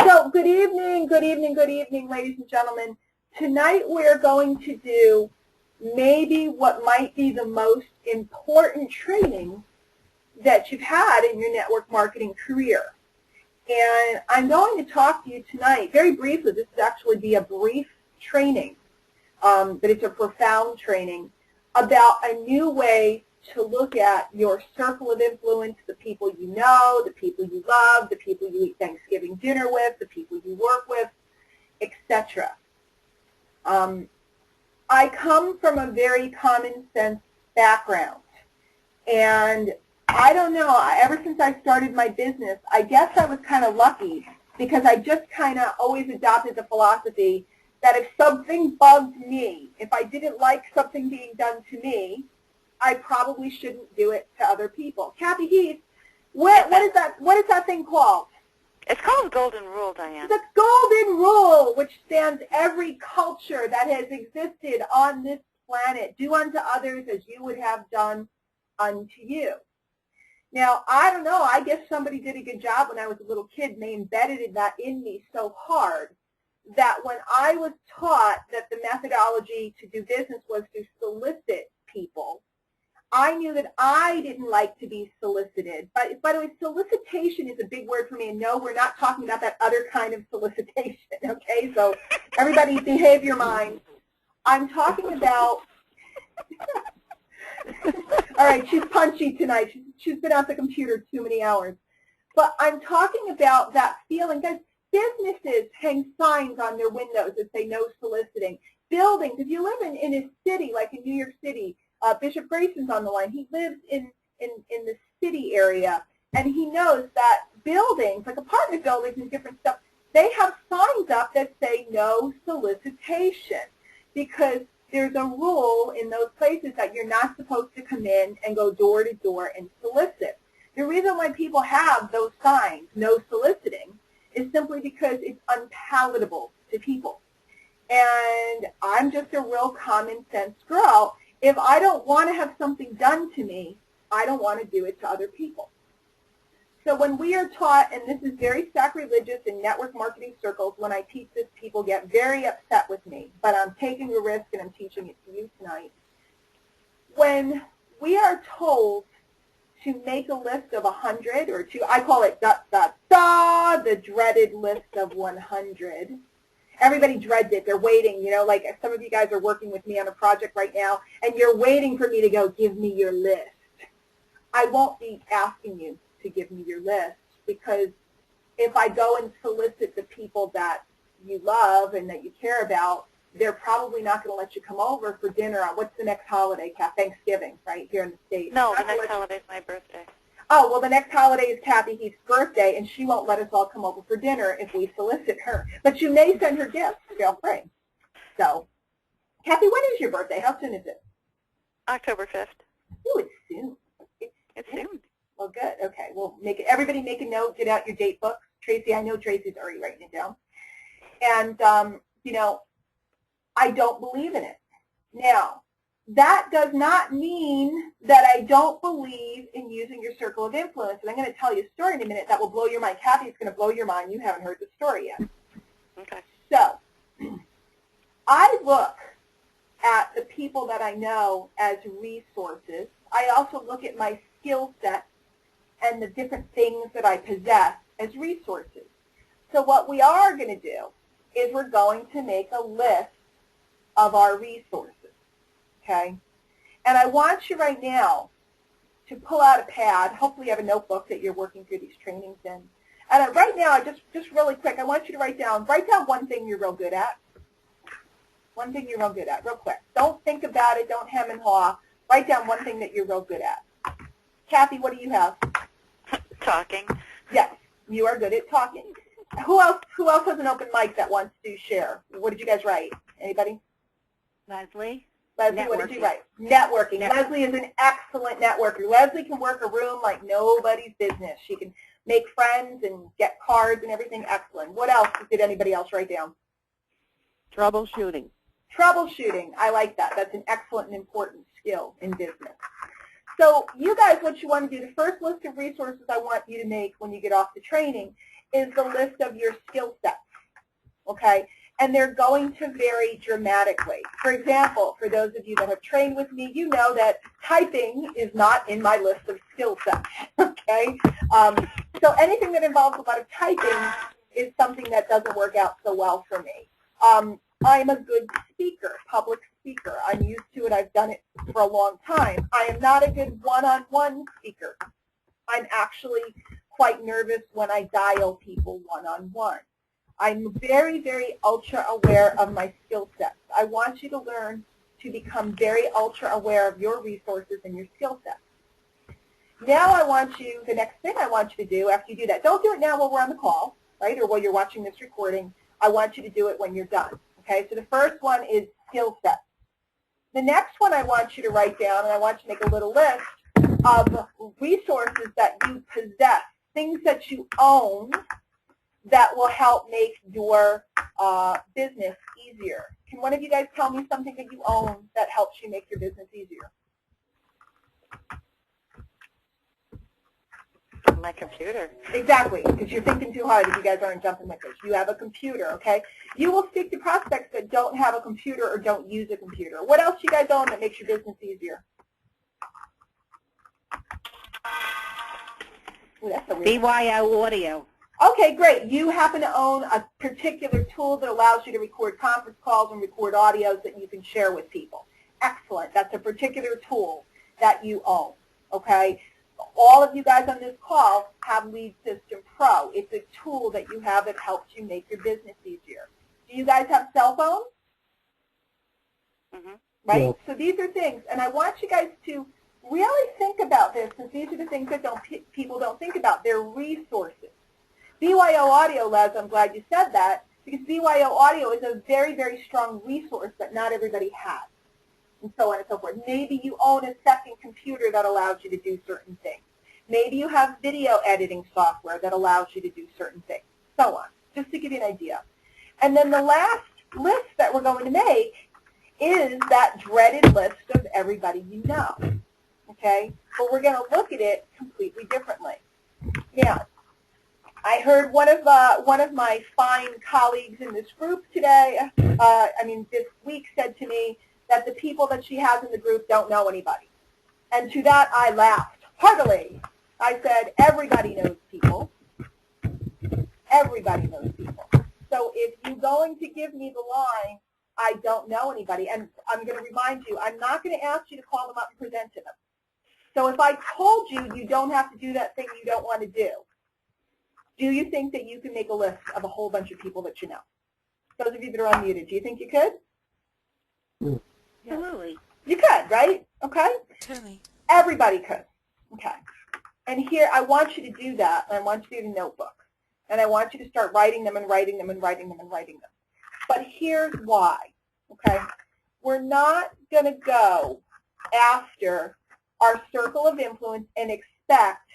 So good evening, ladies and gentlemen. Tonight we're going to do maybe what might be the most important training that you've had in your network marketing career. And I'm going to talk to you tonight, very briefly. This will actually be a brief training, but it's a profound training about a new way to look at your circle of influence, the people you know, the people you love, the people you eat Thanksgiving dinner with, the people you work with, etc. I come from a very common sense background, and I don't know, ever since I started my business, I guess I was kind of lucky because I just kind of always adopted the philosophy that if something bugged me, if I didn't like something being done to me, I probably shouldn't do it to other people. Kathy Heath, what is that thing called? It's called Golden Rule, Diane. The Golden Rule, which stands every culture that has existed on this planet. Do unto others as you would have done unto you. Now, I don't know, I guess somebody did a good job when I was a little kid, and they embedded that in me so hard that when I was taught that the methodology to do business was to solicit people, I knew that I didn't like to be solicited. But by the way, solicitation is a big word for me, and no, we're not talking about that other kind of solicitation, okay? So everybody behave your mind. I'm talking about, all right, she's punchy tonight. She's been at the computer too many hours. But I'm talking about that feeling, guys. Businesses hang signs on their windows that say no soliciting. Buildings, if you live in a city like in New York City, Bishop Grayson's on the line. He lives in the city area, and he knows that buildings, like apartment buildings and different stuff, they have signs up that say no solicitation because there's a rule in those places that you're not supposed to come in and go door to door and solicit. The reason why people have those signs, no soliciting, is simply because it's unpalatable to people. And I'm just a real common sense girl. If I don't want to have something done to me, I don't want to do it to other people. So when we are taught, and this is very sacrilegious in network marketing circles, when I teach this, people get very upset with me, but I'm taking a risk and I'm teaching it to you tonight. When we are told to make a list of 100, or I call it the dreaded list of 100. Everybody dreads it. They're waiting, you know, like some of you guys are working with me on a project right now, and you're waiting for me to go, give me your list. I won't be asking you to give me your list, because if I go and solicit the people that you love and that you care about, they're probably not going to let you come over for dinner on, what's the next holiday, Thanksgiving, right, here in the States. No, the next holiday is my birthday. Oh, well, the next holiday is Kathy Heath's birthday, and she won't let us all come over for dinner if we solicit her. But you may send her gifts, feel free. So, Kathy, when is your birthday? How soon is it? October 5th. Oh, it's soon. It's soon. Well, good. Okay. Well, everybody make a note. Get out your date books. Tracy, I know Tracy's already writing it down. And, you know, I don't believe in it. Now, that does not mean that I don't believe in using your circle of influence. And I'm going to tell you a story in a minute that will blow your mind. Kathy, it's going to blow your mind. You haven't heard the story yet. Okay. So, I look at the people that I know as resources. I also look at my skill set and the different things that I possess as resources. So what we are going to do is we're going to make a list of our resources. Okay, and I want you right now to pull out a pad. Hopefully you have a notebook that you're working through these trainings in. And right now, just really quick, I want you to write down one thing you're real good at. One thing you're real good at, real quick. Don't think about it. Don't hem and haw. Write down one thing that you're real good at. Kathy, what do you have? Talking. Yes, you are good at talking. Who else has an open mic that wants to share? What did you guys write? Anybody? Leslie? Leslie, what did you write? Networking. Leslie is an excellent networker. Leslie can work a room like nobody's business. She can make friends and get cards and everything. Excellent. What else did anybody else write down? Troubleshooting. Troubleshooting. I like that. That's an excellent and important skill in business. So you guys, what you want to do, the first list of resources I want you to make when you get off the training is the list of your skill sets, okay? And they're going to vary dramatically. For example, for those of you that have trained with me, you know that typing is not in my list of skill sets, okay? So anything that involves a lot of typing is something that doesn't work out so well for me. I'm a good speaker, public speaker. I'm used to it. I've done it for a long time. I am not a good one-on-one speaker. I'm actually quite nervous when I dial people one-on-one. I'm very, very ultra aware of my skill sets. I want you to learn to become very ultra aware of your resources and your skill sets. Now I want you, the next thing I want you to do after you do that, don't do it now while we're on the call, right, or while you're watching this recording. I want you to do it when you're done. Okay, so the first one is skill sets. The next one I want you to write down, and I want you to make a little list of resources that you possess, things that you own that will help make your business easier. Can one of you guys tell me something that you own that helps you make your business easier? My computer. Exactly, because you're thinking too hard if you guys aren't jumping with this. You have a computer, okay? You will speak to prospects that don't have a computer or don't use a computer. What else you guys own that makes your business easier? Ooh, that's a weird BYO audio. Okay, great. You happen to own a particular tool that allows you to record conference calls and record audios that you can share with people. Excellent. That's a particular tool that you own, okay? All of you guys on this call have Lead System Pro. It's a tool that you have that helps you make your business easier. Do you guys have cell phones? Mm-hmm. Right? Yeah. So these are things, and I want you guys to really think about this, because these are the things that people don't think about. They're resources. BYO Audio, Les, I'm glad you said that, because BYO Audio is a very, very strong resource that not everybody has, and so on and so forth. Maybe you own a second computer that allows you to do certain things. Maybe you have video editing software that allows you to do certain things, so on, just to give you an idea. And then the last list that we're going to make is that dreaded list of everybody you know, okay? But we're going to look at it completely differently. Now, I heard one of my fine colleagues in this group today, this week, said to me that the people that she has in the group don't know anybody. And to that I laughed heartily. I said, everybody knows people. Everybody knows people. So if you're going to give me the line, I don't know anybody, and I'm going to remind you, I'm not going to ask you to call them up and present to them. So if I told you you don't have to do that thing you don't want to do you think that you can make a list of a whole bunch of people that you know? Those of you that are unmuted, do you think you could? Absolutely. You could, right? Okay? Totally. Everybody could. Okay. And here, I want you to do that, and I want you to do the notebook. And I want you to start writing them and writing them and writing them and writing them. But here's why, okay? We're not going to go after our circle of influence and expect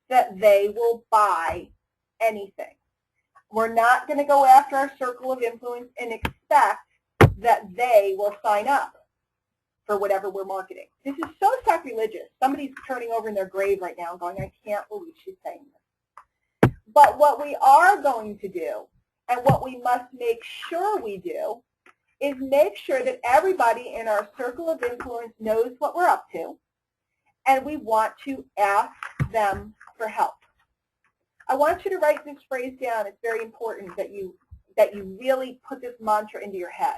that they will buy anything. We're not going to go after our circle of influence and expect that they will sign up for whatever we're marketing. This is so sacrilegious. Somebody's turning over in their grave right now going, I can't believe she's saying this. But what we are going to do, and what we must make sure we do, is make sure that everybody in our circle of influence knows what we're up to, and we want to ask them for help. I want you to write this phrase down. It's very important that you really put this mantra into your head.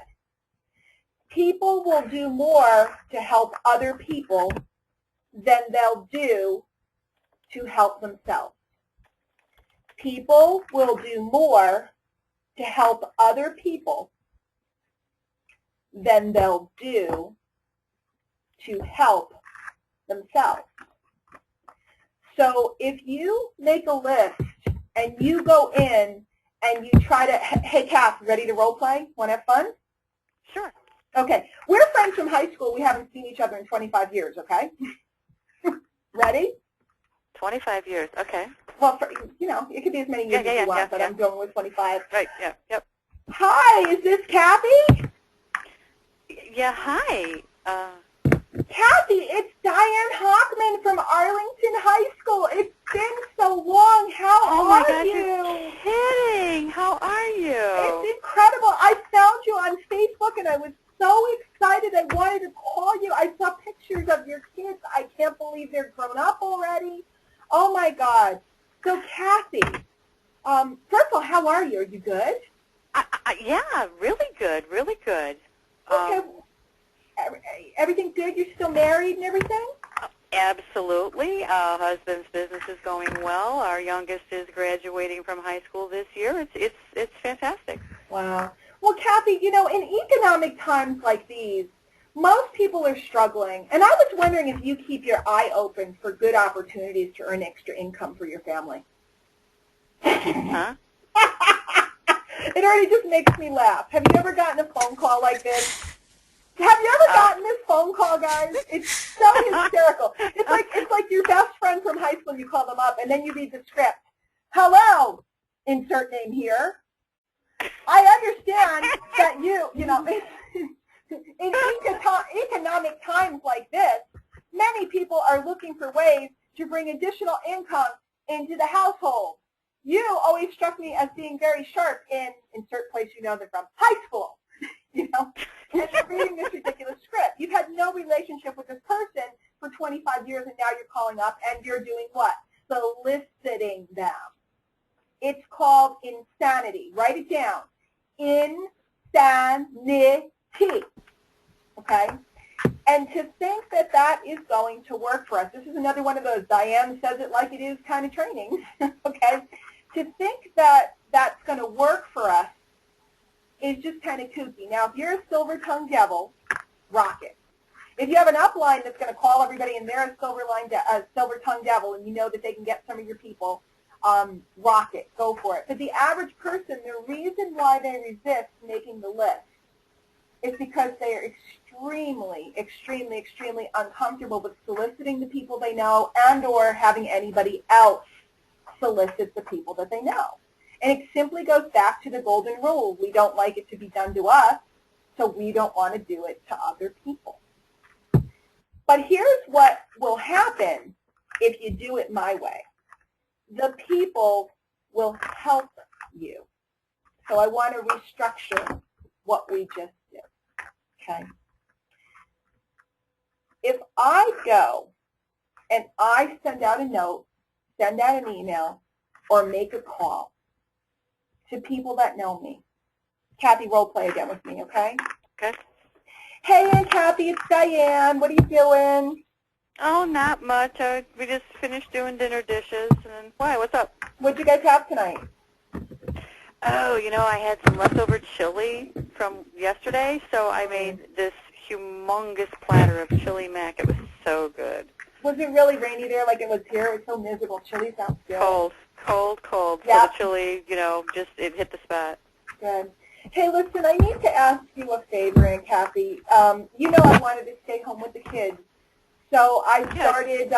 People will do more to help other people than they'll do to help themselves. People will do more to help other people than they'll do to help themselves. So if you make a list and you go in and you try to, hey, Kath, ready to role play? Want to have fun? Sure. Okay. We're friends from high school. We haven't seen each other in 25 years, okay? Ready? 25 years. Okay. Well, it could be as many years as you want, but I'm going with 25. Right. Yeah. Yep. Hi, is this Kathy? Yeah. Hi. Kathy, it's Diane Hockman from Arlington High School. It's been so long. How Oh my are gosh, you? you're kidding. How are you? It's incredible. I found you on Facebook, and I was so excited. I wanted to call you. I saw pictures of your kids. I can't believe they're grown up already. Oh, my God. So, Kathy, first of all, how are you? Are you good? Yeah, really good, really good. Okay. Everything good? You're still married and everything? Absolutely. Husband's business is going well. Our youngest is graduating from high school this year. It's fantastic. Wow. Well, Kathy, you know, in economic times like these, most people are struggling. And I was wondering if you keep your eye open for good opportunities to earn extra income for your family. Huh? It already just makes me laugh. Have you ever gotten a phone call like this? Have you ever gotten this phone call, guys? It's so hysterical. It's like your best friend from high school. You call them up, and then you read the script. Hello, insert name here. I understand that you know, in economic times like this, many people are looking for ways to bring additional income into the household. You always struck me as being very sharp in insert place you know they're from, high school. You know, and you're reading this ridiculous script. You've had no relationship with this person for 25 years, and now you're calling up, and you're doing what? Soliciting them. It's called insanity. Write it down. Insanity. Okay? And to think that that is going to work for us, this is another one of those Diane says it like it is kind of training, okay? To think that that's going to work for us is just kind of kooky. Now, if you're a silver-tongued devil, rock it. If you have an upline that's going to call everybody and they're a silver-tongued devil and you know that they can get some of your people, rock it. Go for it. But the average person, the reason why they resist making the list is because they are extremely, extremely, extremely uncomfortable with soliciting the people they know and or having anybody else solicit the people that they know. And it simply goes back to the golden rule. We don't like it to be done to us, so we don't want to do it to other people. But here's what will happen if you do it my way. The people will help you. So I want to restructure what we just did. Okay? If I go and I send out a note, send out an email, or make a call to people that know me. Kathy, role play again with me, okay? Okay. Hey, Aunt Kathy, it's Diane. What are you doing? Oh, not much. We just finished doing dinner dishes. And why? What's up? What'd you guys have tonight? Oh, you know, I had some leftover chili from yesterday, so I made this humongous platter of chili mac. It was so good. Was it really rainy there like it was here? It was so miserable. Chili sounds good. Cold, cold, cold. Yeah. So the chili, you know, just it hit the spot. Good. Hey, listen, I need to ask you a favor, Aunt Kathy. You know I wanted to stay home with the kids, so I started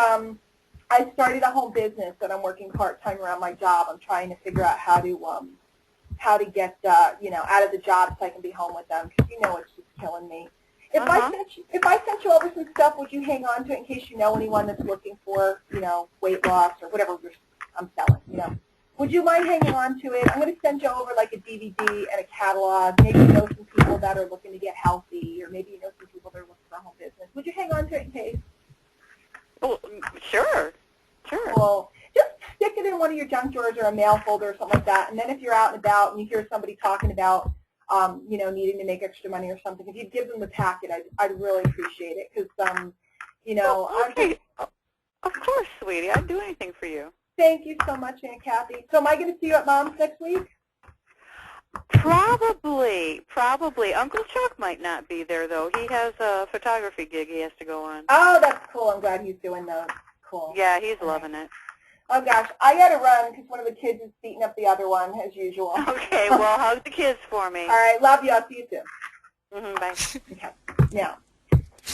a home business that I'm working part-time around my job. I'm trying to figure out how to get you know, out of the job so I can be home with them, because you know it's just killing me. If I sent you over some stuff, would you hang on to it in case you know anyone that's looking for, you know, weight loss or whatever I'm selling, you know? Would you mind hanging on to it? I'm going to send you over like a DVD and a catalog. Maybe you know some people that are looking to get healthy, or maybe you know some people that are looking for a home business. Would you hang on to it in case? Well, sure, sure. Well, just stick it in one of your junk drawers or a mail folder or something like that. And then if you're out and about and you hear somebody talking about, you know, needing to make extra money or something, if you'd give them the packet, I'd really appreciate it, because, you know. Oh, okay. Of course, sweetie. I'd do anything for you. Thank you so much, Aunt Kathy. So am I going to see you at Mom's next week? Probably. Uncle Chuck might not be there, though. He has a photography gig he has to go on. Oh, that's cool. I'm glad he's doing those. Cool. Yeah, he's loving it. Oh, gosh. I got to run because one of the kids is beating up the other one, as usual. Okay, well, hug the kids for me. All right. Love you. I'll see you soon. Bye. Okay. Now,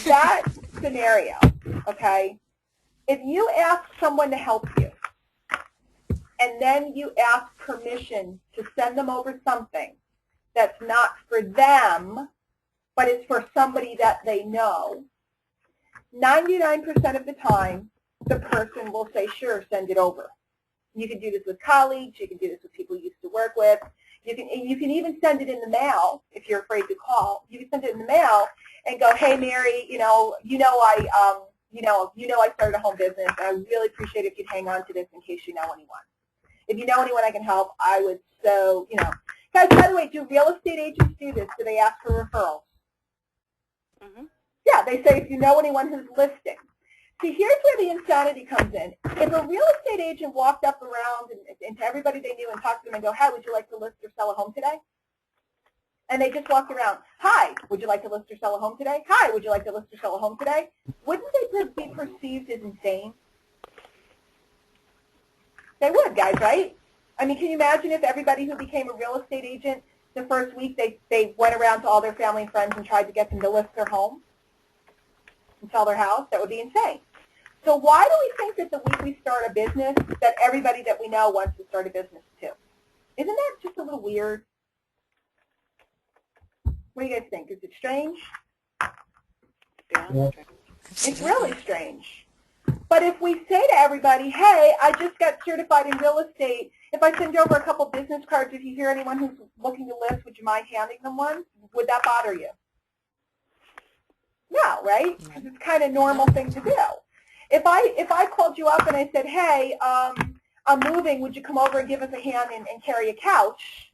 that scenario, okay, if you ask someone to help you, and then you ask permission to send them over something that's not for them, but it's for somebody that they know, 99% of the time, the person will say, sure, send it over. You can do this with colleagues. You can do this with people you used to work with. You can even send it in the mail if you're afraid to call. You can send it in the mail and go, hey, Mary, I started a home business, and I really appreciate if you'd hang on to this in case you know anyone. If you know anyone I can help, I would Guys, by the way, do real estate agents do this? Do they ask for referrals? Mm-hmm. Yeah, they say if you know anyone who's listing. See, here's where the insanity comes in. If a real estate agent walked up around and to everybody they knew and talked to them and go, hi, would you like to list or sell a home today? And they just walked around, hi, would you like to list or sell a home today? Hi, would you like to list or sell a home today? Wouldn't they be perceived as insane? They would, guys, right? I mean, can you imagine if everybody who became a real estate agent the first week, they went around to all their family and friends and tried to get them to list their home and sell their house? That would be insane. So why do we think that the week we start a business that everybody that we know wants to start a business too? Isn't that just a little weird? What do you guys think? Is it strange? Yeah. It's really strange. But if we say to everybody, hey, I just got certified in real estate, if I send you over a couple business cards, if you hear anyone who's looking to list, would you mind handing them one? Would that bother you? No, right? Because it's kind of a normal thing to do. If I called you up and I said, hey, I'm moving, would you come over and give us a hand and carry a couch?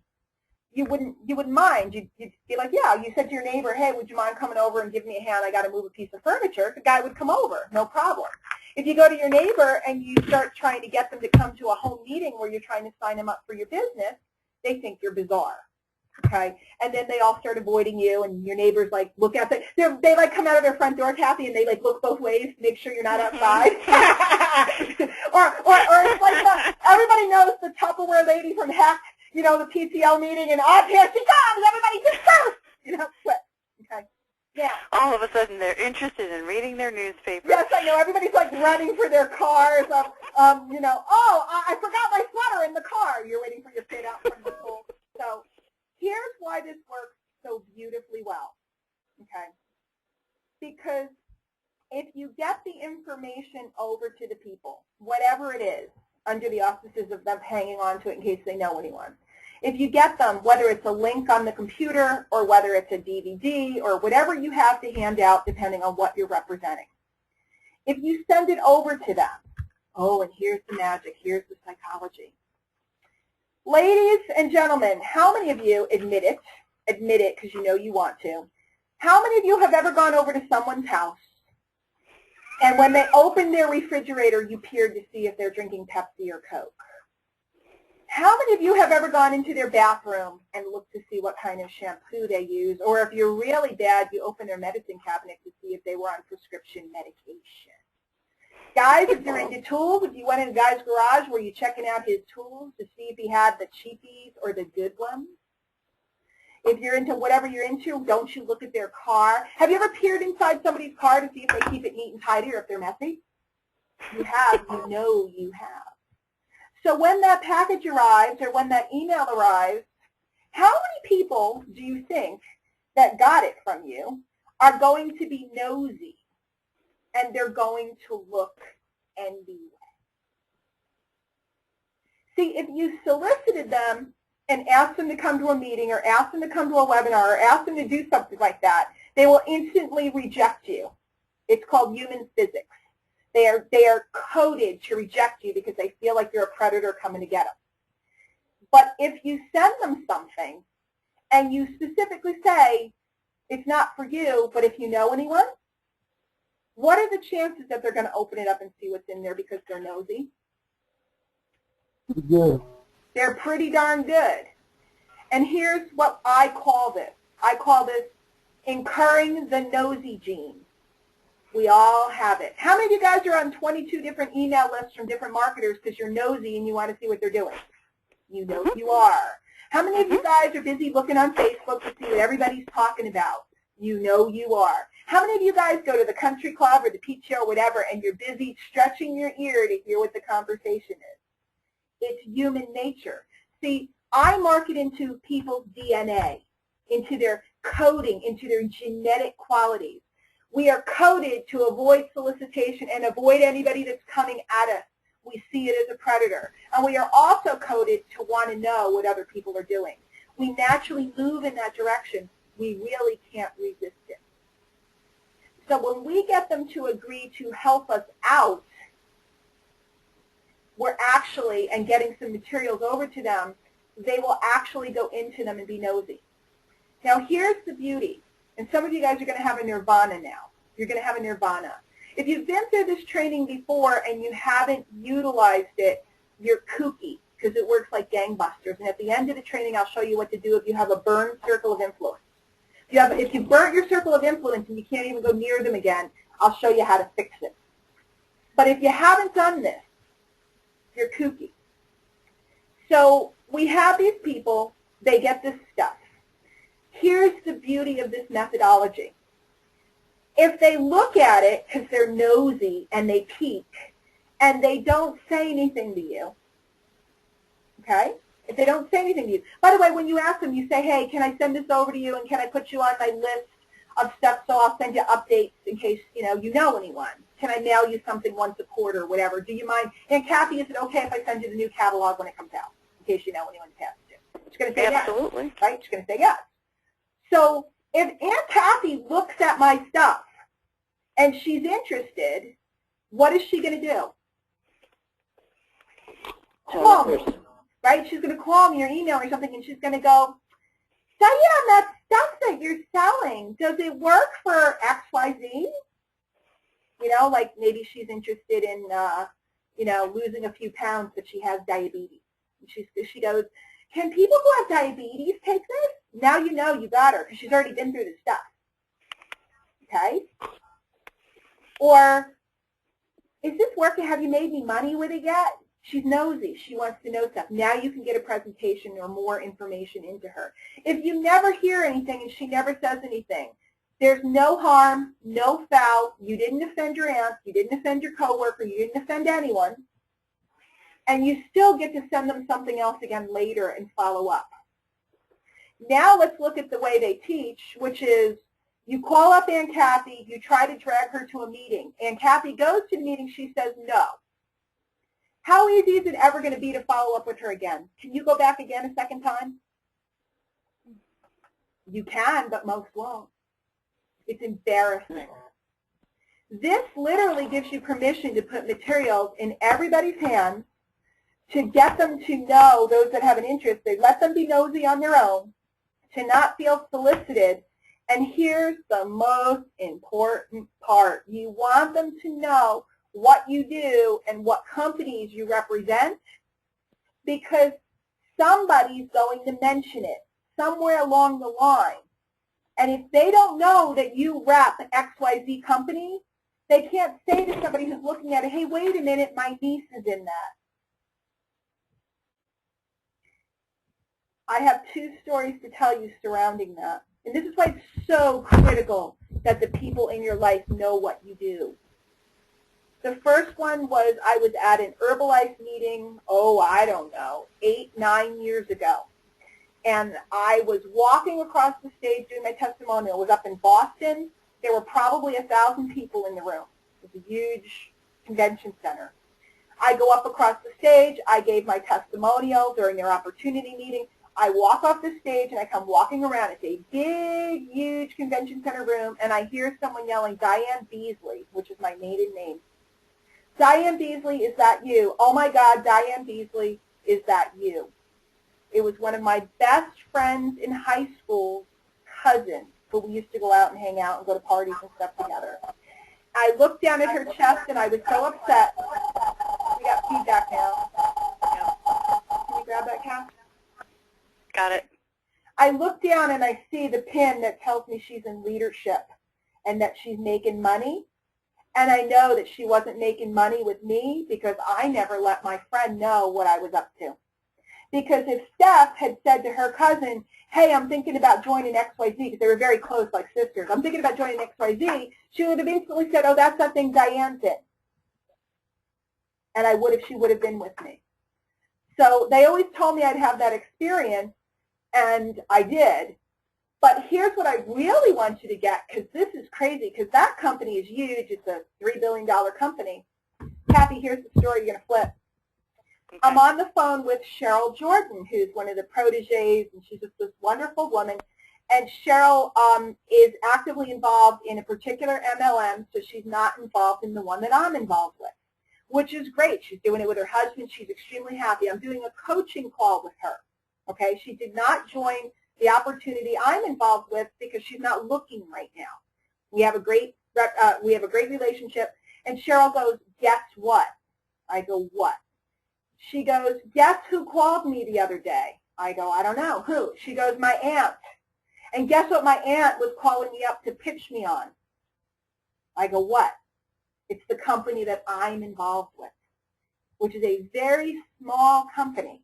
You wouldn't mind. You'd be like, yeah. You said to your neighbor, hey, would you mind coming over and giving me a hand? I got to move a piece of furniture. The guy would come over, no problem. If you go to your neighbor and you start trying to get them to come to a home meeting where you're trying to sign them up for your business, they think you're bizarre. Okay, and then they all start avoiding you, and your neighbors like look at they like come out of their front door, Kathy, and they like look both ways to make sure you're not outside. or it's like everybody knows the Tupperware lady from Heck, the PTL meeting, and here she comes, everybody disperse, quick. Okay, yeah. All of a sudden, they're interested in reading their newspaper. Yes, I know. Everybody's like running for their cars. I forgot my sweater in the car. You're waiting for your kid out from the school. So here's why this works so beautifully well, okay? Because if you get the information over to the people, whatever it is, under the auspices of them hanging on to it in case they know anyone, if you get them, whether it's a link on the computer or whether it's a DVD or whatever you have to hand out depending on what you're representing, if you send it over to them, oh, and here's the magic, here's the psychology. Ladies and gentlemen, how many of you admit it because you know you want to, how many of you have ever gone over to someone's house and when they opened their refrigerator, you peered to see if they're drinking Pepsi or Coke? How many of you have ever gone into their bathroom and looked to see what kind of shampoo they use? Or if you're really bad, you open their medicine cabinet to see if they were on prescription medication. Guys, if you're into tools, if you went in a guy's garage, were you checking out his tools to see if he had the cheapies or the good ones? If you're into whatever you're into, don't you look at their car? Have you ever peered inside somebody's car to see if they keep it neat and tidy or if they're messy? You have. You know you have. So when that package arrives or when that email arrives, how many people do you think that got it from you are going to be nosy and they're going to look anyway? See, if you solicited them and asked them to come to a meeting or asked them to come to a webinar or asked them to do something like that, they will instantly reject you. It's called human physics. They are coded to reject you because they feel like you're a predator coming to get them. But if you send them something and you specifically say, it's not for you, but if you know anyone, what are the chances that they're going to open it up and see what's in there because they're nosy? Good. They're pretty darn good. And here's what I call this. I call this incurring the nosy gene. We all have it. How many of you guys are on 22 different email lists from different marketers because you're nosy and you want to see what they're doing? You know you are. How many of you guys are busy looking on Facebook to see what everybody's talking about? You know you are. How many of you guys go to the country club or the PTO or whatever and you're busy stretching your ear to hear what the conversation is? It's human nature. See, I market into people's DNA, into their coding, into their genetic qualities. We are coded to avoid solicitation and avoid anybody that's coming at us. We see it as a predator. And we are also coded to want to know what other people are doing. We naturally move in that direction. We really can't resist it. So when we get them to agree to help us out, we're actually, and getting some materials over to them, they will actually go into them and be nosy. Now here's the beauty, and some of you guys are going to have a nirvana now. You're going to have a nirvana. If you've been through this training before and you haven't utilized it, you're kooky because it works like gangbusters. And at the end of the training, I'll show you what to do if you have a burned circle of influence. If you've burnt your circle of influence and you can't even go near them again, I'll show you how to fix it. But if you haven't done this, you're kooky. So we have these people, they get this stuff. Here's the beauty of this methodology. If they look at it because they're nosy and they peek and they don't say anything to you, okay? If they don't say anything to you. By the way, when you ask them, you say, hey, can I send this over to you and can I put you on my list of stuff so I'll send you updates in case, you know anyone? Can I mail you something once a quarter or whatever? Do you mind? And Kathy, is it okay if I send you the new catalog when it comes out in case you know anyone to pass it to? She's going to say Absolutely. Yes, right? She's going to say yes. So if Aunt Kathy looks at my stuff and she's interested, what is she going to do? Call me, right? She's going to call me or email me or something, and she's going to go, Diane, that stuff that you're selling, does it work for XYZ? Like maybe she's interested in, losing a few pounds, but she has diabetes. And she goes, can people who have diabetes take this? Now you know you got her because she's already been through this stuff. Okay? Or, is this working? Have you made any money with it yet? She's nosy. She wants to know stuff. Now you can get a presentation or more information into her. If you never hear anything and she never says anything, there's no harm, no foul. You didn't offend your aunt. You didn't offend your coworker. You didn't offend anyone. And you still get to send them something else again later and follow up. Now let's look at the way they teach, which is you call up Aunt Kathy, you try to drag her to a meeting. Aunt Kathy goes to the meeting, she says no. How easy is it ever going to be to follow up with her again? Can you go back again a second time? You can, but most won't. It's embarrassing. This literally gives you permission to put materials in everybody's hands to get them to know, those that have an interest, they let them be nosy on their own, to not feel solicited. And here's the most important part. You want them to know what you do and what companies you represent, because somebody's going to mention it somewhere along the line. And if they don't know that you rep XYZ company, they can't say to somebody who's looking at it, hey, wait a minute, my niece is in that. I have two stories to tell you surrounding that. And this is why it's so critical that the people in your life know what you do. The first one was I was at an Herbalife meeting, I don't know, 8, 9 years ago. And I was walking across the stage doing my testimonial. It was up in Boston. There were probably 1,000 people in the room. It was a huge convention center. I go up across the stage. I gave my testimonial during their opportunity meeting. I walk off the stage and I come walking around. It's a big, huge convention center room, and I hear someone yelling, Diane Beasley, which is my maiden name. Diane Beasley, is that you? Oh my God, Diane Beasley, is that you? It was one of my best friends in high school, cousins, who we used to go out and hang out and go to parties and stuff together. I looked down at her chest and I was so upset. We got feedback now. Can you grab that, Kath? Got it. I look down and I see the pin that tells me she's in leadership and that she's making money. And I know that she wasn't making money with me because I never let my friend know what I was up to. Because if Steph had said to her cousin, hey, I'm thinking about joining XYZ, because they were very close like sisters, I'm thinking about joining XYZ, she would have instantly said, oh, that's that thing Diane's in. And she would have been with me. So they always told me I'd have that experience, and I did. But here's what I really want you to get, because this is crazy, because that company is huge. It's a $3 billion company. Kathy, here's the story you're going to flip. Okay. I'm on the phone with Cheryl Jordan, who's one of the proteges, and she's just this wonderful woman. And Cheryl is actively involved in a particular MLM, so she's not involved in the one that I'm involved with, which is great. She's doing it with her husband. She's extremely happy. I'm doing a coaching call with her. Okay, she did not join the opportunity I'm involved with because she's not looking right now. We have a great relationship. And Cheryl goes, guess what? I go, what? She goes, guess who called me the other day? I go, I don't know. Who? She goes, my aunt. And guess what my aunt was calling me up to pitch me on? I go, what? It's the company that I'm involved with, which is a very small company.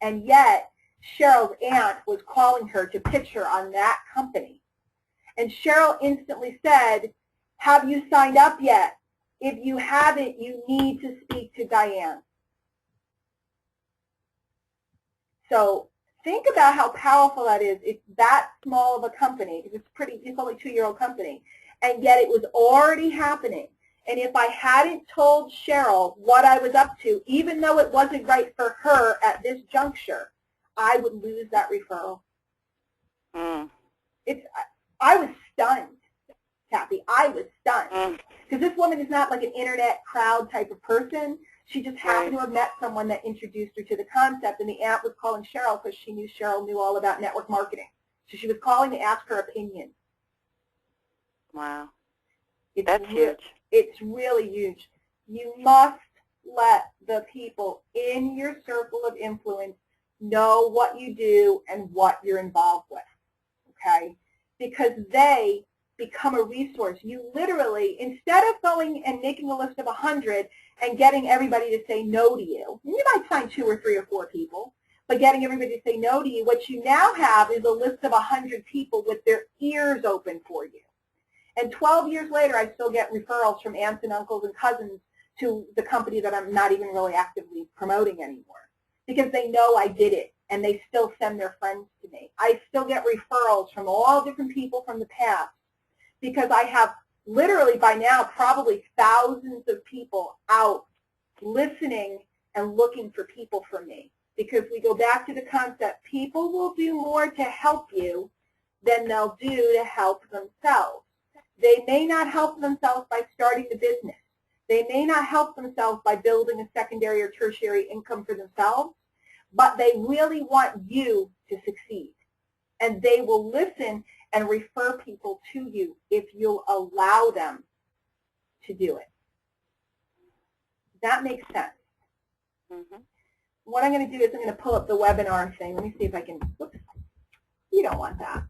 And yet, Cheryl's aunt was calling her to pitch her on that company. And Cheryl instantly said, have you signed up yet? If you haven't, you need to speak to Diane. So think about how powerful that is. It's that small of a company, because it's only a 2-year-old company, and yet it was already happening. And if I hadn't told Cheryl what I was up to, even though it wasn't right for her at this juncture, I would lose that referral. I was stunned, Kathy. I was stunned. Because this woman is not like an internet crowd type of person. She just happened to have met someone that introduced her to the concept, and the aunt was calling Cheryl because she knew Cheryl knew all about network marketing. So she was calling to ask her opinion. Wow. That's huge. It's really huge. You must let the people in your circle of influence know what you do and what you're involved with, okay? Because they become a resource. You literally, instead of going and making a list of 100 and getting everybody to say no to you, and you might find 2 or 3 or 4 people, but getting everybody to say no to you, what you now have is a list of 100 people with their ears open for you. And 12 years later, I still get referrals from aunts and uncles and cousins to the company that I'm not even really actively promoting anymore, because they know I did it, and they still send their friends to me. I still get referrals from all different people from the past, because I have literally by now probably thousands of people out listening and looking for people from me. Because we go back to the concept, people will do more to help you than they'll do to help themselves. They may not help themselves by starting the business. They may not help themselves by building a secondary or tertiary income for themselves, but they really want you to succeed. And they will listen and refer people to you if you'll allow them to do it. That makes sense. What I'm going to do is I'm going to pull up the webinar thing. Let me see if I can, whoops, you don't want that.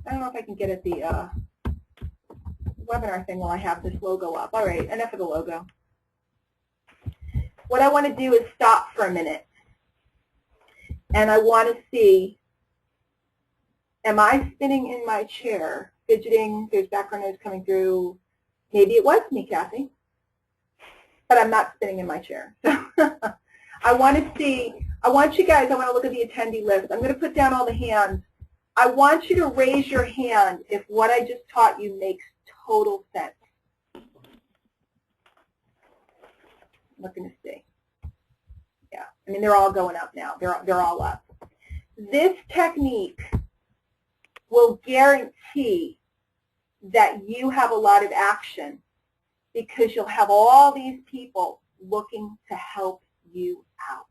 I don't know if I can get at the webinar thing while I have this logo up. All right, enough of the logo. What I want to do is stop for a minute. And I want to see, am I spinning in my chair, fidgeting, there's background noise coming through. Maybe it was me, Kathy, but I'm not spinning in my chair. So I want to see, I want you guys, I want to look at the attendee list. I'm going to put down all the hands. I want you to raise your hand if what I just taught you makes total sense. I'm looking to see. Yeah, I mean, they're all going up now. They're all up. This technique will guarantee that you have a lot of action, because you'll have all these people looking to help you out.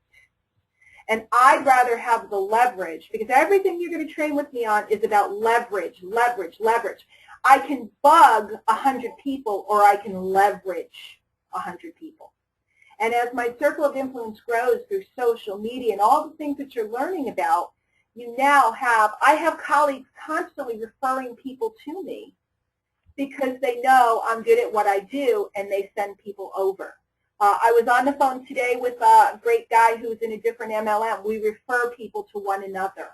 And I'd rather have the leverage, because everything you're going to train with me on is about leverage, leverage, leverage. I can bug 100 people, or I can leverage 100 people. And as my circle of influence grows through social media and all the things that you're learning about, you now have, I have colleagues constantly referring people to me because they know I'm good at what I do, and they send people over. I was on the phone today with a great guy who's in a different MLM. We refer people to one another,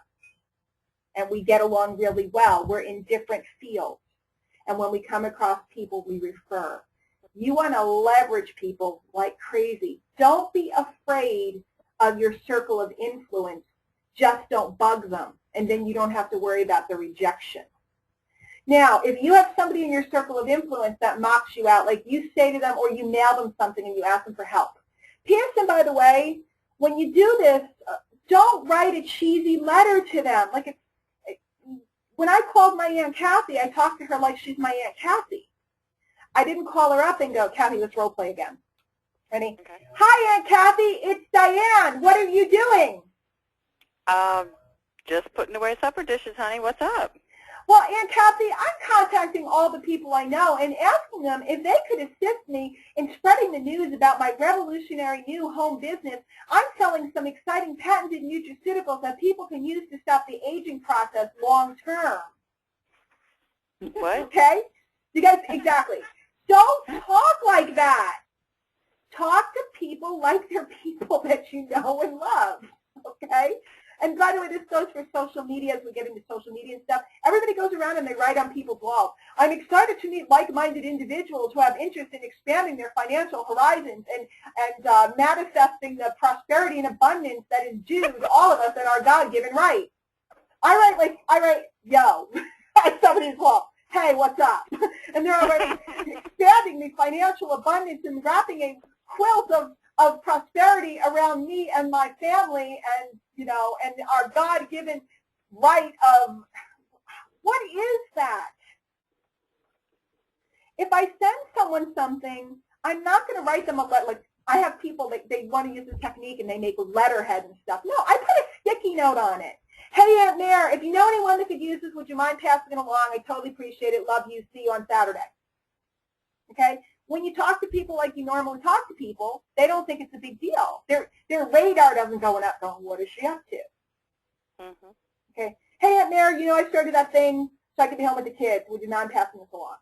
and we get along really well. We're in different fields, and when we come across people, we refer. You want to leverage people like crazy. Don't be afraid of your circle of influence Just don't bug them, and then you don't have to worry about the rejection. Now, if you have somebody in your circle of influence that mocks you out, like you say to them or you mail them something and you ask them for help. Pearson, by the way, when you do this, don't write a cheesy letter to them. Like when I called my Aunt Kathy, I talked to her like she's my Aunt Kathy. I didn't call her up and go, Kathy, let's role play again. Ready? Okay. Hi, Aunt Kathy. It's Diane. What are you doing? Just putting away supper dishes, honey. What's up? Well, Aunt Kathy, I'm contacting all the people I know and asking them if they could assist me in spreading the news about my revolutionary new home business. I'm selling some exciting patented nutraceuticals that people can use to stop the aging process long term. What? Okay? You guys, exactly. Don't talk like that. Talk to people like they're people that you know and love. Okay? And by the way, this goes for social media as we get into social media and stuff. Everybody goes around and they write on people's walls. I'm excited to meet like-minded individuals who have interest in expanding their financial horizons and manifesting the prosperity and abundance that is due to all of us in our God-given right. I write, yo, at somebody's wall. Hey, what's up? And they're already expanding the financial abundance and wrapping a quilt of prosperity around me and my family and, you know, and our God-given right of, what is that? If I send someone something, I'm not going to write them a letter. Like, I have people that they want to use this technique and they make a letterhead and stuff. No, I put a sticky note on it. Hey, Aunt Mare, if you know anyone that could use this, would you mind passing it along? I totally appreciate it. Love you. See you on Saturday. Okay? When you talk to people like you normally talk to people, they don't think it's a big deal. Their radar doesn't go up going, what is she up to? Mm-hmm. Okay. Hey, Aunt Mare, you know I started that thing so I could be home with the kids. Would you mind passing this along?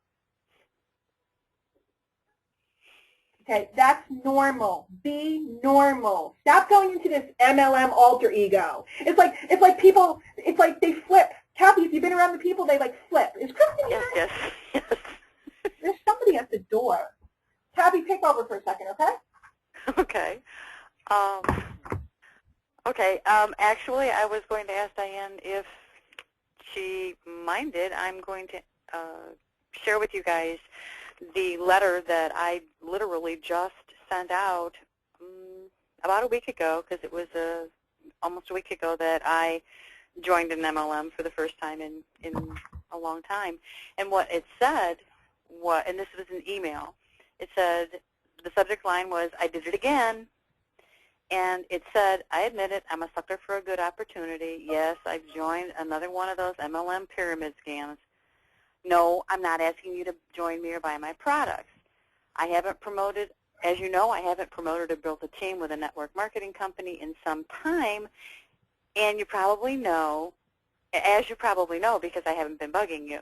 Okay, that's normal. Be normal. Stop going into this MLM alter ego. It's like people, it's like they flip. Kathy, if you've been around the people, they like flip. Is Kristen here? Yes. There's somebody at the door. Kathy, take over for a second, okay? Okay. Actually, I was going to ask Diane if she minded. I'm going to share with you guys the letter that I literally just sent out about a week ago, because it was almost a week ago that I joined an MLM for the first time in a long time. And what it said, and this was an email, it said, the subject line was, I did it again. And it said, I admit it, I'm a sucker for a good opportunity. Yes, I've joined another one of those MLM pyramid scams. No, I'm not asking you to join me or buy my products. I haven't promoted, as you know, I haven't promoted or built a team with a network marketing company in some time. And you probably know, as you probably know, because I haven't been bugging you,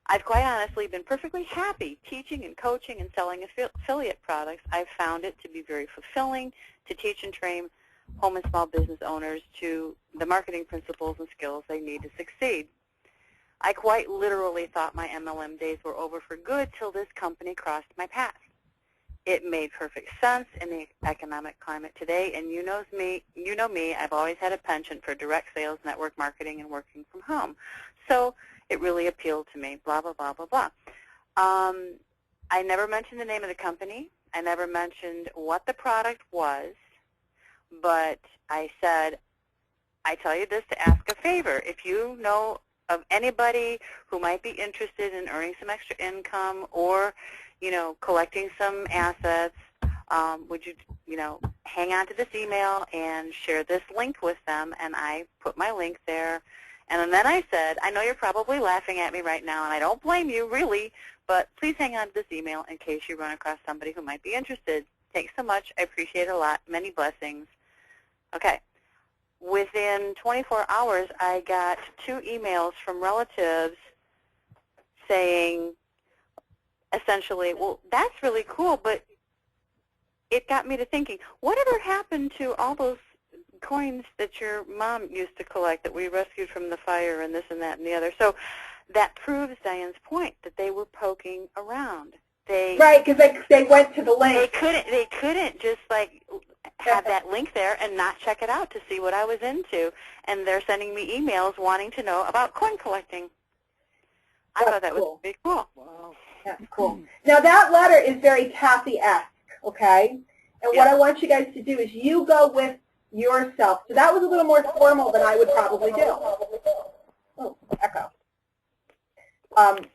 I've quite honestly been perfectly happy teaching and coaching and selling affiliate products. I've found it to be very fulfilling to teach and train home and small business owners to the marketing principles and skills they need to succeed. I quite literally thought my MLM days were over for good till this company crossed my path. It made perfect sense in the economic climate today, and you know me, I've always had a penchant for direct sales, network marketing, and working from home. So it really appealed to me, blah, blah, blah, blah, blah. I never mentioned the name of the company. I never mentioned what the product was, but I said, I tell you this to ask a favor. If you know of anybody who might be interested in earning some extra income or, you know, collecting some assets, would you, hang on to this email and share this link with them? And I put my link there. And then I said, I know you're probably laughing at me right now, and I don't blame you, really, but please hang on to this email in case you run across somebody who might be interested. Thanks so much. I appreciate it a lot. Many blessings. Okay. Within 24 hours, I got 2 emails from relatives saying, essentially, well, that's really cool, but it got me to thinking, whatever happened to all those coins that your mom used to collect that we rescued from the fire and this and that and the other? So that proves Diane's point that they were poking around. Right, because they went to the link. They couldn't just like have that link there and not check it out to see what I was into. And they're sending me emails wanting to know about coin collecting. I thought that was pretty cool. Wow. That's cool. Now that letter is very Kathy-esque, okay? And what I want you guys to do is you go with yourself. So that was a little more formal than I would probably do. Oh, echo.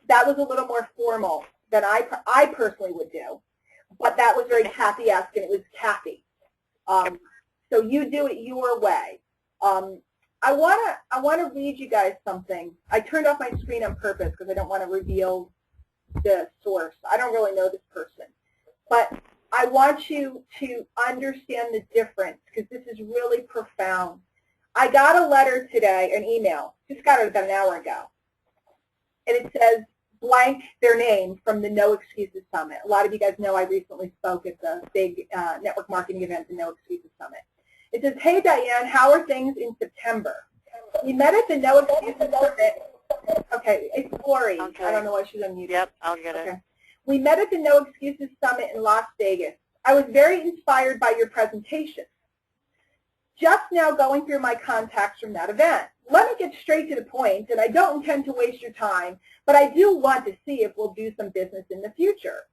That was a little more formal than I personally would do. But that was very Kathy-esque, and it was Kathy. So you do it your way. I wanna read you guys something. I turned off my screen on purpose because I don't want to reveal the source. I don't really know this person, but I want you to understand the difference because this is really profound. I got a letter today, an email, just got it about an hour ago, and it says blank their name from the No Excuses Summit. A lot of you guys know I recently spoke at the big network marketing event, the No Excuses Summit. It says, hey Diane, how are things in September? We met at the No Excuses Summit. Okay, it's Lori. Okay. I don't know why she's unmuted. Yep, I'll get it. Okay. We met at the No Excuses Summit in Las Vegas. I was very inspired by your presentation. Just now going through my contacts from that event. Let me get straight to the point, and I don't intend to waste your time, but I do want to see if we'll do some business in the future.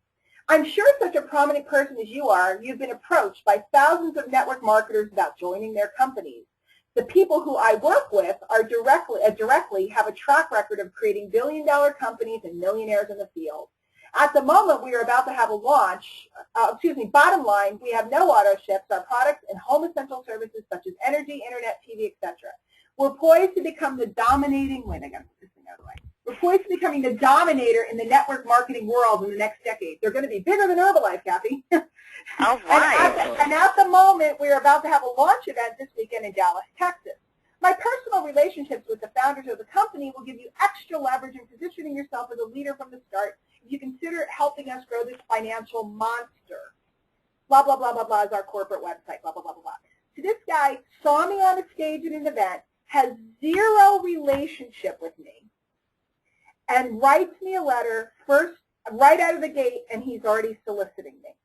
I'm sure such a prominent person as you are, you've been approached by thousands of network marketers about joining their companies. The people who I work with are directly have a track record of creating billion-dollar companies and millionaires in the field. At the moment, we are about to have a launch. Bottom line, we have no auto ships, our products, and home essential services such as energy, internet, TV, etc. We're poised to become the dominating, wait, I got to put this thing out of the way. We're poised to becoming the dominator in the network marketing world in the next decade. They're going to be bigger than Herbalife, Kathy. All right. And at the moment, we're about to have a launch event this weekend in Dallas, Texas. My personal relationships with the founders of the company will give you extra leverage in positioning yourself as a leader from the start if you consider helping us grow this financial monster. Blah, blah, blah, blah, blah is our corporate website, blah, blah, blah, blah, blah. So this guy saw me on a stage at an event, has zero relationship with me, and writes me a letter first, right out of the gate, and he's already soliciting me.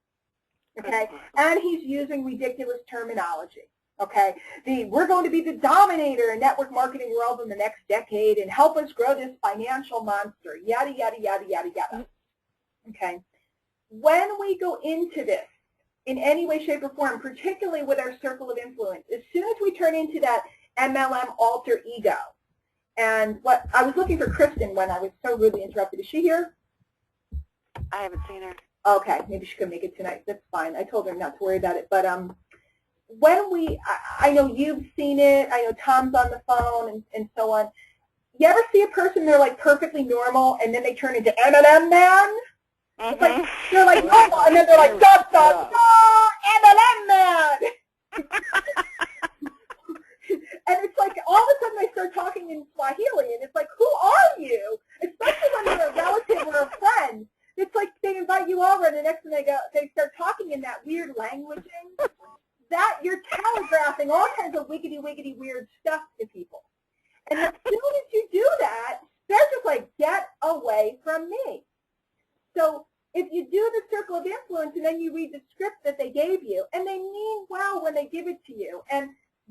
Okay? And he's using ridiculous terminology. Okay, we're going to be the dominator in network marketing world in the next decade and help us grow this financial monster, yada, yada, yada, yada, yada. Okay, when we go into this in any way, shape, or form, particularly with our circle of influence, as soon as we turn into that MLM alter ego, and what I was looking for Kristen when I was so rudely interrupted. Is she here? I haven't seen her. Okay, maybe she could make it tonight. That's fine. I told her not to worry about it, but when I know you've seen it, I know Tom's on the phone and so on. You ever see a person, they're like perfectly normal, and then they turn into MLM man? It's like, they're like normal, and then they're like, stop, MLM man! And it's like, all of a sudden they start talking in Swahili, and it's like, who are you? Especially when you're a relative or a friend. It's like they invite you over, and the next thing they start talking in that weird languaging. That you're telegraphing all kinds of wiggity weird stuff to people. And as soon as you do that, they're just like, get away from me. So if you do the circle of influence and then you read the script that they gave you, and they mean well when they give it to you. And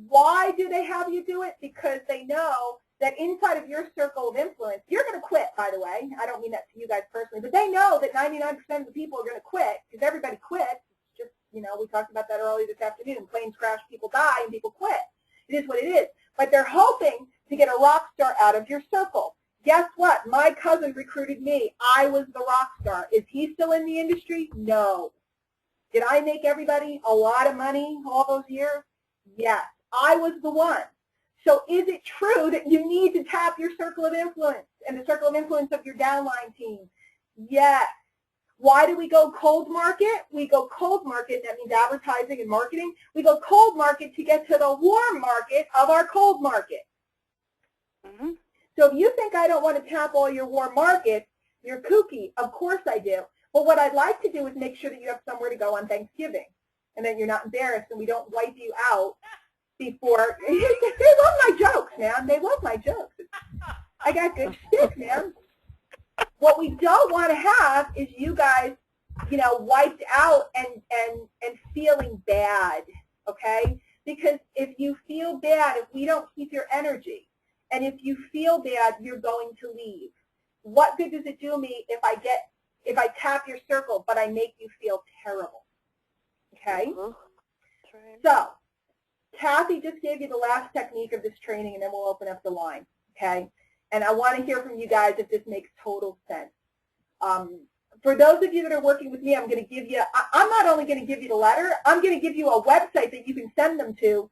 why do they have you do it? Because they know that inside of your circle of influence, you're going to quit, by the way. I don't mean that to you guys personally, but they know that 99% of the people are going to quit because everybody quits. You know, we talked about that earlier this afternoon. Planes crash, people die, and people quit. It is what it is. But they're hoping to get a rock star out of your circle. Guess what? My cousin recruited me. I was the rock star. Is he still in the industry? No. Did I make everybody a lot of money all those years? Yes. I was the one. So is it true that you need to tap your circle of influence and the circle of influence of your downline team? Yes. Why do we go cold market? We go cold market, that means advertising and marketing. We go cold market to get to the warm market of our cold market. Mm-hmm. So if you think I don't want to tap all your warm markets, you're kooky. Of course I do. But what I'd like to do is make sure that you have somewhere to go on Thanksgiving and that you're not embarrassed and we don't wipe you out before. They love my jokes, man. They love my jokes. I got good shit, man. What we don't want to have is you guys, you know, wiped out and feeling bad okay? Because if you feel bad, if we don't keep your energy, and if you feel bad, you're going to leave. What good does it do me if I tap your circle, but I make you feel terrible? Okay? That's right. So, Kathy just gave you the last technique of this training, and then we'll open up the line, okay? And I want to hear from you guys if this makes total sense. For those of you that are working with me, I'm going to give you, I'm not only going to give you the letter, I'm going to give you a website that you can send them to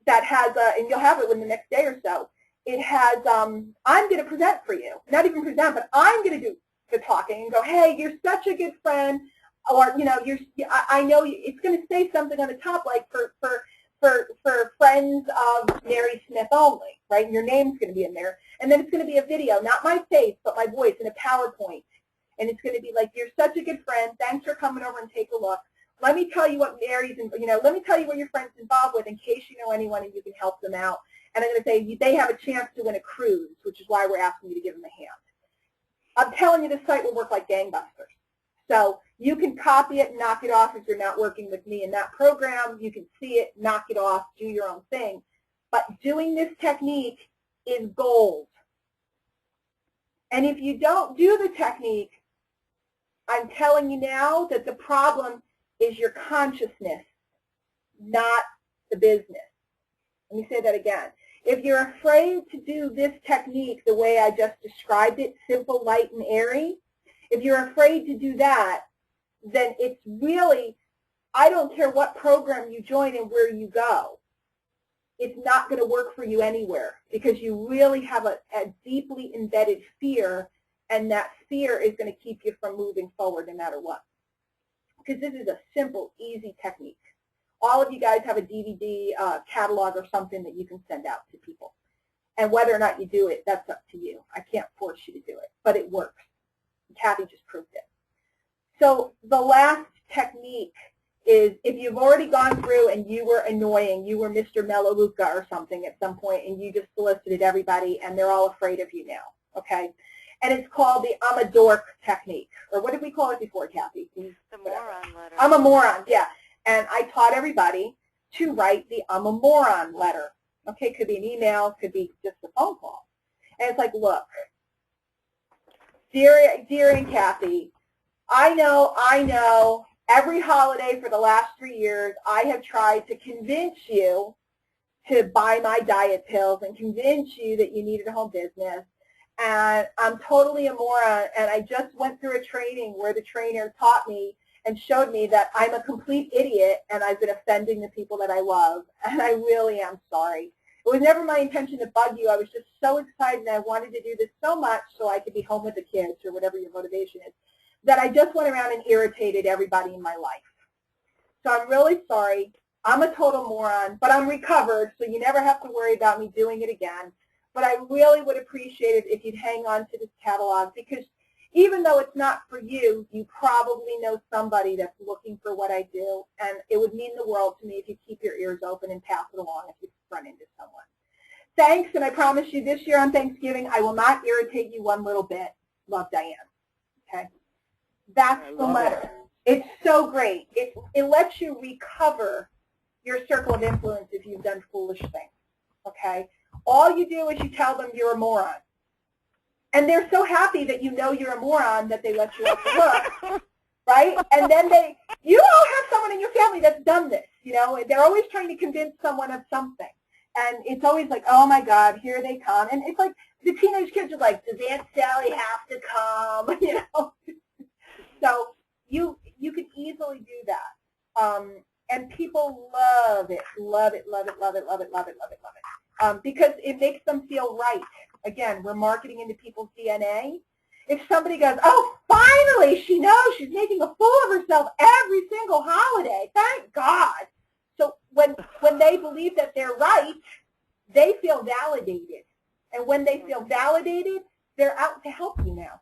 that has, and you'll have it within the next day or so. It has, I'm going to present for you. Not even present, but I'm going to do the talking and go, hey, you're such a good friend, or, you know, I know it's going to say something on the top like for friends of Mary Smith only, right? And your name's going to be in there. And then it's going to be a video, not my face, but my voice in a PowerPoint. And it's going to be like, you're such a good friend. Thanks for coming over and take a look. Let me tell you what Mary's, let me tell you what your friend's involved with in case you know anyone and you can help them out. And I'm going to say they have a chance to win a cruise, which is why we're asking you to give them a hand. I'm telling you, this site will work like gangbusters. So you can copy it and knock it off if you're not working with me in that program. You can see it, knock it off, do your own thing. But doing this technique is gold. And if you don't do the technique, I'm telling you now that the problem is your consciousness, not the business. Let me say that again. If you're afraid to do this technique the way I just described it, simple, light, and airy, if you're afraid to do that, then it's really, I don't care what program you join and where you go, it's not going to work for you anywhere because you really have a deeply embedded fear, and that fear is going to keep you from moving forward no matter what. Because this is a simple, easy technique. All of you guys have a DVD catalog or something that you can send out to people. And whether or not you do it, that's up to you. I can't force you to do it, but it works. Kathy just proved it. So the last technique is if you've already gone through and you were annoying, you were Mr. Melaleuca or something at some point, and you just solicited everybody, and they're all afraid of you now, okay? And it's called the I'm a dork technique. Or what did we call it before, Kathy? The moron letter. I'm a moron, yeah. And I taught everybody to write the I'm a moron letter. Okay, could be an email, could be just a phone call. And it's like, look, dear and Kathy, I know, every holiday for the last 3 years, I have tried to convince you to buy my diet pills and convince you that you needed a home business. And I'm totally a moron, and I just went through a training where the trainer taught me and showed me that I'm a complete idiot and I've been offending the people that I love, and I really am sorry. It was never my intention to bug you. I was just so excited and I wanted to do this so much so I could be home with the kids or whatever your motivation is, that I just went around and irritated everybody in my life. So I'm really sorry. I'm a total moron, but I'm recovered, so you never have to worry about me doing it again. But I really would appreciate it if you'd hang on to this catalog, because even though it's not for you, you probably know somebody that's looking for what I do, and it would mean the world to me if you keep your ears open and pass it along if you run into someone. Thanks, and I promise you this year on Thanksgiving, I will not irritate you one little bit. Love, Diane. Okay? That's the letter. It's so great. It lets you recover your circle of influence if you've done foolish things. Okay? All you do is you tell them you're a moron. And they're so happy that you know you're a moron that they let you off the hook, right? And then you all have someone in your family that's done this, you know. They're always trying to convince someone of something. And it's always like, oh, my God, here they come. And it's like the teenage kids are like, does Aunt Sally have to come, you know? So you can easily do that. And people love it, love it, love it, love it, love it, love it, love it, love it. Because it makes them feel right. Again, we're marketing into people's DNA. If somebody goes, oh, finally, she knows she's making a fool of herself every single holiday, thank God. So when they believe that they're right, they feel validated. And when they feel validated, they're out to help you now.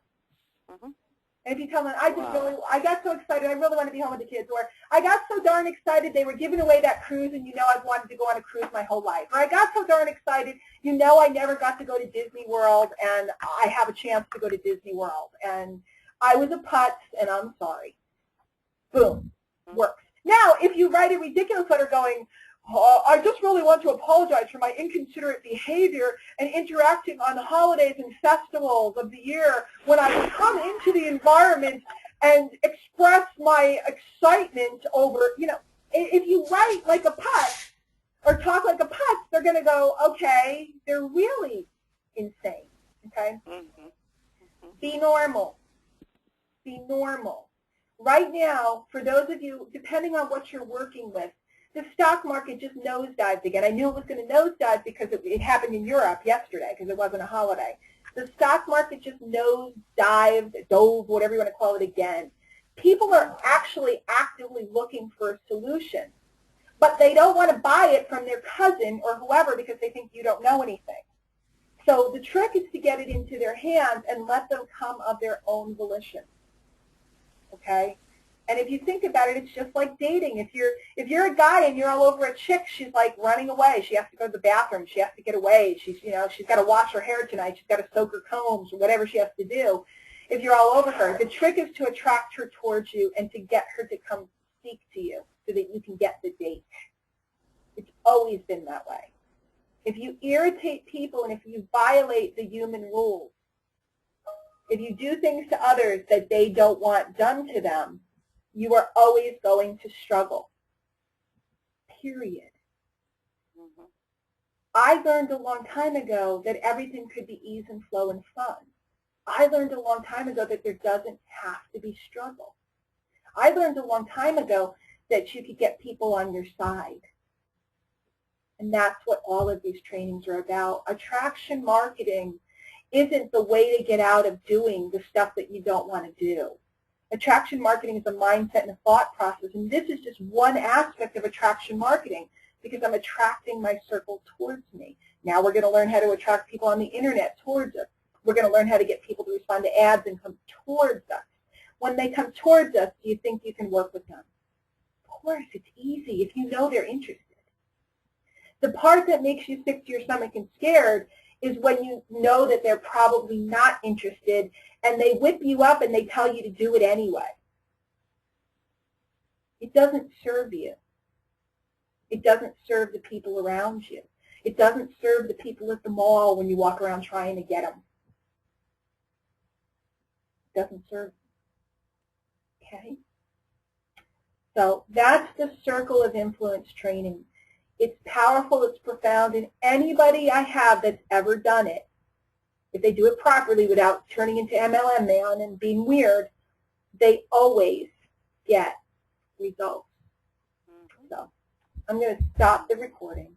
Mm-hmm. And if you tell them, I got so excited, I really want to be home with the kids, or I got so darn excited they were giving away that cruise and you know I've wanted to go on a cruise my whole life, or I got so darn excited, you know I never got to go to Disney World and I have a chance to go to Disney World, and I was a putz and I'm sorry. Boom. Works. Now, if you write a ridiculous letter going, oh, I just really want to apologize for my inconsiderate behavior and interacting on the holidays and festivals of the year when I would come into the environment and express my excitement over, if you write like a putz or talk like a putz, they're going to go, okay, they're really insane, okay? Be normal. Be normal. Right now, for those of you, depending on what you're working with, the stock market just nosedived again. I knew it was going to nosedive because it happened in Europe yesterday because it wasn't a holiday. The stock market just nosedived, dove, whatever you want to call it again. People are actually actively looking for a solution, but they don't want to buy it from their cousin or whoever because they think you don't know anything. So the trick is to get it into their hands and let them come of their own volition. Okay? And if you think about it, it's just like dating. If you're a guy and you're all over a chick, she's like running away. She has to go to the bathroom. She has to get away. She's got to wash her hair tonight. She's got to soak her combs or whatever she has to do. If you're all over her, the trick is to attract her towards you and to get her to come speak to you so that you can get the date. It's always been that way. If you irritate people and if you violate the human rules, if you do things to others that they don't want done to them, you are always going to struggle, period. I learned a long time ago that everything could be ease and flow and fun. I learned a long time ago that there doesn't have to be struggle. I learned a long time ago that you could get people on your side. And that's what all of these trainings are about. Attraction marketing isn't the way to get out of doing the stuff that you don't want to do. Attraction marketing is a mindset and a thought process, and this is just one aspect of attraction marketing because I'm attracting my circle towards me. Now we're going to learn how to attract people on the internet towards us. We're going to learn how to get people to respond to ads and come towards us. When they come towards us, do you think you can work with them? Of course, it's easy if you know they're interested. The part that makes you sick to your stomach and scared is when you know that they're probably not interested and they whip you up and they tell you to do it anyway. It doesn't serve you. It doesn't serve the people around you. It doesn't serve the people at the mall when you walk around trying to get them. It doesn't serve them. Okay? So that's the circle of influence training. It's powerful, it's profound, and anybody I have that's ever done it, if they do it properly without turning into MLM man and being weird, they always get results. So I'm going to stop the recording.